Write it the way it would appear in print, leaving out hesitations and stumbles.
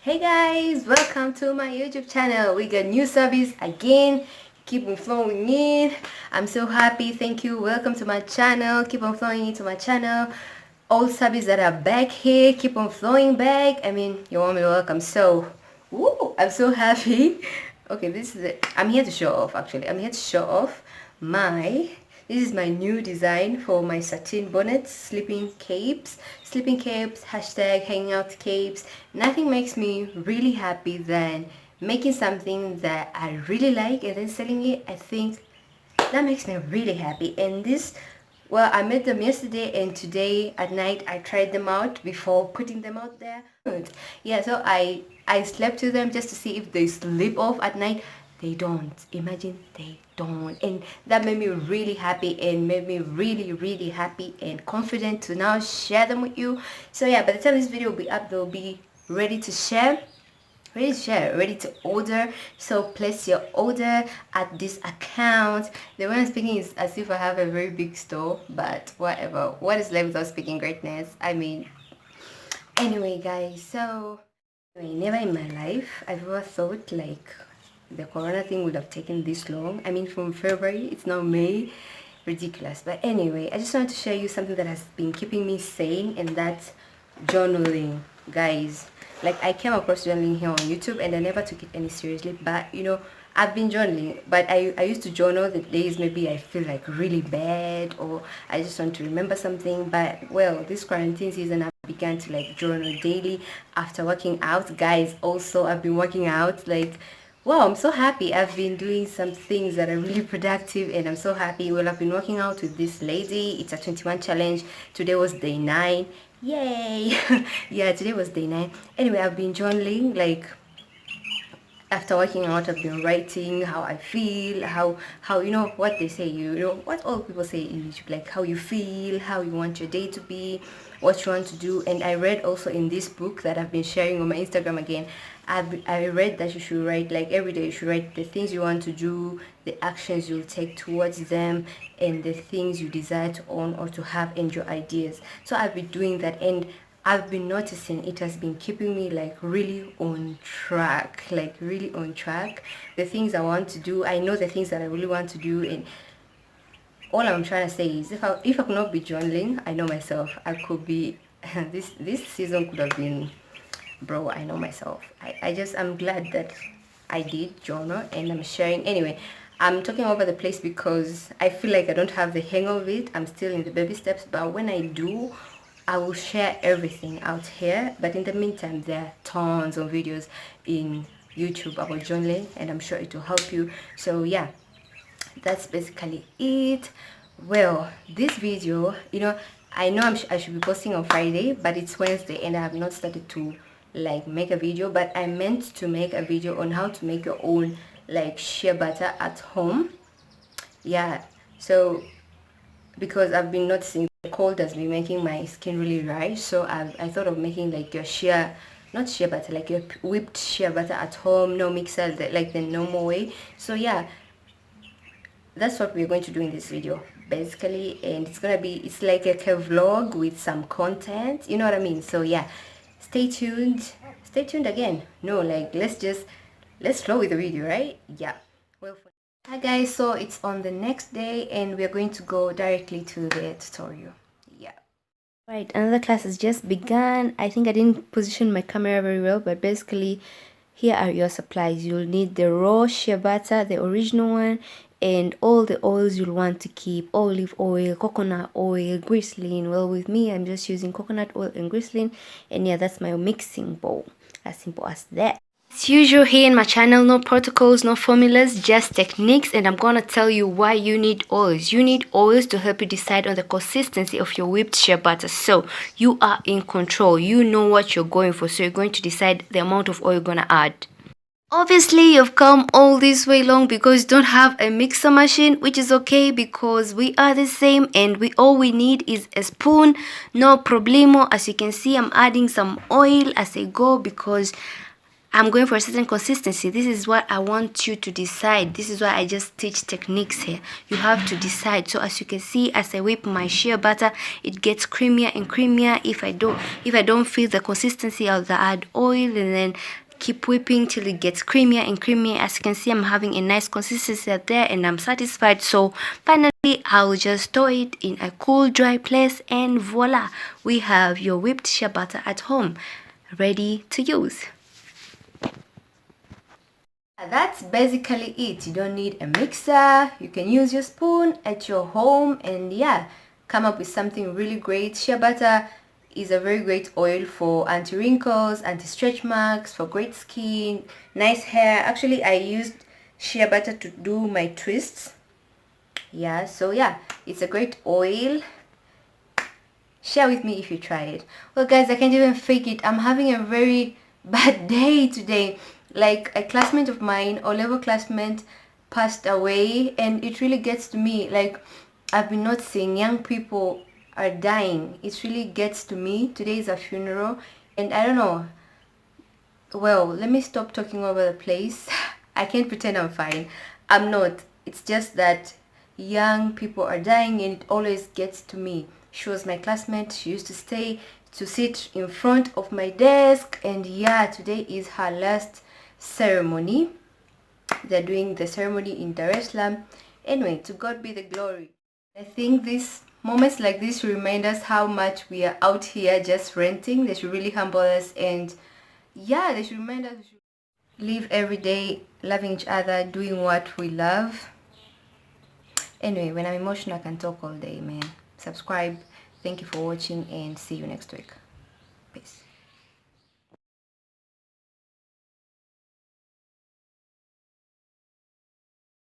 Hey guys, welcome to my YouTube channel. We got new service again. Keep on flowing in. I'm so happy. Thank you. Welcome to my channel. Keep on flowing into my channel. All service that are back here, keep on flowing back. I mean, you're warmly welcome. So, woo, I'm so happy. Okay, this is it. I'm here to show off. Actually, I'm here to show off my this is my new design for my satin bonnets, sleeping capes, hashtag hanging out capes. Nothing makes me really happy than making something that I really like and then selling it. I think that makes me really happy. And this, well, I made them yesterday and today at night I tried them out before putting them out there. Yeah, so I slept with them just to see if they slip off at night. They don't. Imagine they don't. And that made me really happy and made me really happy and confident to now share them with you. So yeah, by the time this video will be up, they'll be ready to share, ready to order. So place your order at this account. The way I'm speaking is as if I have a very big store, but whatever. What is left without speaking greatness? I mean, anyway guys, so never in my life I've ever thought like the corona thing would have taken this long. I mean, from February, it's now May. Ridiculous. But anyway, I just wanted to share you something that has been keeping me sane, and that's journaling, guys. Like, I came across journaling here on YouTube and I never took it any seriously, but you know, I've been journaling, but I used to journal the days maybe I feel like really bad or I just want to remember something. But well, this quarantine season I began to like journal daily after working out, guys. Also, I've been working out like, wow, I'm so happy. I've been doing some things that are really productive and I'm so happy. Well, I've been working out with this lady. It's a 21 challenge. Today was day 9. Yay. Yeah, today was day 9. Anyway, I've been journaling like after working out. I've been writing how I feel, how you know what they say, you know what all people say in YouTube, like how you feel, how you want your day to be, what you want to do. And I read also in this book that I've been sharing on my Instagram again, I read that you should write like every day. You should write the things you want to do, the actions you'll take towards them, and the things you desire to own or to have, and your ideas. So I've been doing that and I've been noticing it has been keeping me like really on track, like really on track. The things I want to do, I know the things that I really want to do. And all I'm trying to say is if I could not be journaling, I know myself, I could be this season could have been, bro, I know myself. I'm glad that I did journal and I'm sharing. Anyway, I'm talking over the place because I feel like I don't have the hang of it. I'm still in the baby steps, but when I do, I will share everything out here. But in the meantime, there are tons of videos in YouTube about journaling and I'm sure it will help you. So yeah, that's basically it. Well, this video, you know, I know I should be posting on Friday, but it's Wednesday and I have not started to like make a video. But I meant to make a video on how to make your own like shea butter at home. Yeah, so because I've been noticing the cold has been making my skin really dry, so I thought of making like your shea, not shea butter, like your whipped shea butter at home, no mixer, like the normal way. So yeah, that's what we're going to do in this video basically, and it's like a vlog with some content, you know what I mean? So yeah, stay tuned again. No, like let's flow with the video, right? Yeah. Well, hi guys, so it's on the next day and we're going to go directly to the tutorial. Yeah, right, another class has just begun. I think I didn't position my camera very well, but basically here are your supplies. You'll need the raw shea butter, the original one, and all the oils you'll want to keep: olive oil, coconut oil, glycerin. Well, with me, I'm just using coconut oil and glycerin. And yeah, that's my mixing bowl. As simple as that. As usual here in my channel, no protocols, no formulas, just techniques, and I'm gonna tell you why you need oils. You need oils to help you decide on the consistency of your whipped shea butter, so you are in control. You know what you're going for, so you're going to decide the amount of oil you're gonna add. Obviously, you've come all this way long because you don't have a mixer machine, which is okay because we are the same and all we need is a spoon. No problemo. As you can see, I'm adding some oil as I go because I'm going for a certain consistency. This is what I want you to decide. This is why I just teach techniques here. You have to decide. So as you can see, as I whip my shea butter, it gets creamier and creamier. If I don't feel the consistency, I'll add oil and then keep whipping till it gets creamier and creamier. As you can see, I'm having a nice consistency out there and I'm satisfied. So finally, I'll just store it in a cool, dry place, and voila, we have your whipped shea butter at home, ready to use. That's basically it. You don't need a mixer. You can use your spoon at your home and yeah, come up with something really great. Shea butter is a very great oil for anti-wrinkles, anti-stretch marks, for great skin, nice hair. Actually, I used shea butter to do my twists. Yeah, so yeah, it's a great oil. Share with me if you try it. Well guys, I can't even fake it. I'm having a very bad day today. Like a classmate of mine, O-level classmate, passed away, and it really gets to me. Like I've been noticing young people are dying. It really gets to me. Today is a funeral and I don't know. Well, let me stop talking over the place. I can't pretend I'm fine. I'm not. It's just that young people are dying and it always gets to me. She was my classmate. She used to sit in front of my desk, and yeah, today is her last ceremony. They're doing the ceremony in Dar es Salaam. Anyway, to God be the glory. I think these moments like this remind us how much we are out here just renting. They should really humble us, and yeah, they should remind us we should live every day loving each other, doing what we love. Anyway, when I'm emotional, I can talk all day, man. Subscribe. Thank you for watching and see you next week. Peace.